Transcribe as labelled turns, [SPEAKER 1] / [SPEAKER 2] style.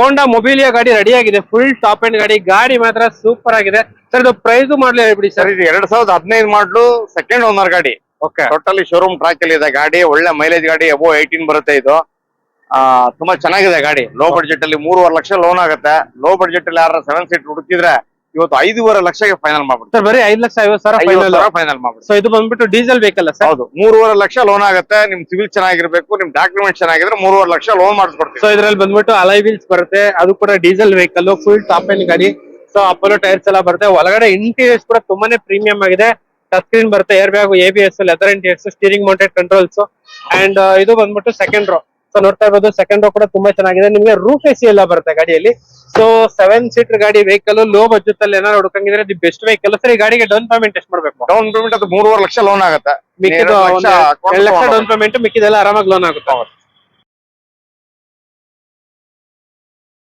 [SPEAKER 1] ಹೋಂಡಾ ಮೊಬಿಲಿಯಾ ಗಾಡಿ ರೆಡಿ ಆಗಿದೆ, full top and ಗಾಡಿ ಮಾತ್ರ ಸೂಪರ್ ಆಗಿದೆ ಸರ್. ಇದು ಪ್ರೈಸ್ ಮಾಡ್ಲಿ ಹೇಳ್ಬಿಡಿ
[SPEAKER 2] ಸರ್.
[SPEAKER 1] ಸರ್.
[SPEAKER 2] ಇದು 2015 ಮಾಡಲು ಸೆಕೆಂಡ್ ಓನರ್ ಗಾಡಿ.
[SPEAKER 1] ಓಕೆ.
[SPEAKER 2] ಟೋಟಲಿ ಶೋರೂಮ್ ಟ್ರ್ಯಾಕ್ ಅಲ್ಲಿ ಇದೆ ಗಾಡಿ. ಒಳ್ಳೆ ಮೈಲೇಜ್ ಗಾಡಿ, ಅಬೋ 18 ಬರುತ್ತೆ ಇದು. ತುಂಬಾ ಚೆನ್ನಾಗಿದೆ ಗಾಡಿ. ಲೋ ಬಡ್ಜೆಟ್ ಅಲ್ಲಿ 3.5 ಲಕ್ಷ ಲೋನ್ ಆಗುತ್ತೆ. ಲೋ ಬಡ್ಜೆಟ್ ಅಲ್ಲಿ ಯಾರು 7 ಸೀಟ್ ಹುಡುಕಿದ್ರೆ ಇವತ್ತು 5.5 ಲಕ್ಷಕ್ಕೆ ಫೈನಲ್ ಮಾಡ್ಬಿಡ್ತಾರೆ
[SPEAKER 1] ಸರ್. ಬರೀ 5,50,000
[SPEAKER 2] ಫೈನಲ್ ಮಾಡ್ಬಿಡ್ತಾರೆ.
[SPEAKER 1] ಸೊ ಇದು ಬಂದ್ಬಿಟ್ಟು ಡೀಸೆಲ್ ವೆಹಿಕಲ್ ಸರ್.
[SPEAKER 2] ಹೌದು, 3.5 ಲಕ್ಷ ಲೋನ್ ಆಗುತ್ತೆ. ನಿಮ್ ಸಿವಿಲ್ ಚೆನ್ನಾಗಿರ್ಬೇಕು, ನಿಮ್ ಡಾಕ್ಯುಮೆಂಟ್ ಚೆನ್ನಾಗಿದ್ರೆ 3.5 ಲಕ್ಷ ಲೋನ್ ಮಾಡಿಸ್ಕೊಡ್ತೀವಿ.
[SPEAKER 1] ಸೊ ಇದ್ರಲ್ಲಿ ಬಂದ್ಬಿಟ್ಟು ಅಲಾಯ್ ವೀಲ್ಸ್ ಬರುತ್ತೆ, ಅದು ಕೂಡ diesel vehicle, full top and ಗಾಡಿ. ಸೊ ಅಪೋಲೋ ಟೈರ್ಸ್ ಎಲ್ಲ ಬರುತ್ತೆ. ಒಳಗಡೆ ಇಂಟೀರಿಯರ್ಸ್ ಕೂಡ ತುಂಬಾನೇ ಪ್ರೀಮಿಯಂ ಆಗಿದೆ. ಟಚ್ ಸ್ಕ್ರೀನ್ ಬರುತ್ತೆ, air bag, ABS, leather interiors, steering mounted controls. And ಇದು ಬಂದ್ಬಿಟ್ಟು ಸೆಕೆಂಡ್ ರೋ. ಸೊ ನೋಡ್ತಾ ಇರ್ಬೋದು, ಸೆಕೆಂಡ್ ರೋ ಕೂಡ ತುಂಬಾ ಚೆನ್ನಾಗಿದೆ. ನಿಮ್ಗೆ ರೂಫ್ AC ಎಲ್ಲ ಬರುತ್ತೆ ಗಾಡಿಯಲ್ಲಿ. ಸೊ 7 ಸೀಟರ್ ಗಾಡಿ ವೆಹಿಕಲ್, ಲೋ ಬಜೆಟ್ ಅಲ್ಲಿ ಏನಾದ್ರು ಹುಡುಕಂಗಿದ್ರೆ ದಿ ಬೆಸ್ಟ್ ವೆಹಿಕಲ್ ಸರ್. ಈ ಗಾಡಿಗೆ ಡೌನ್ ಪೇಮೆಂಟ್ ಎಷ್ಟು ಮಾಡ್ಬೇಕು?
[SPEAKER 2] ಡೌನ್ ಪೇಮೆಂಟ್ ಅದು 3.5 ಲಕ್ಷ ಲೋನ್ ಆಗುತ್ತೆ.
[SPEAKER 1] ಮಿಕ್ಕಿದ್ದು 2 ಲಕ್ಷ ಡೌನ್ ಪೇಮೆಂಟ್, ಮಿಕ್ಕಿದೆಲ್ಲ ಆರಾಮಾಗಿ ಲೋನ್ ಆಗುತ್ತೆ.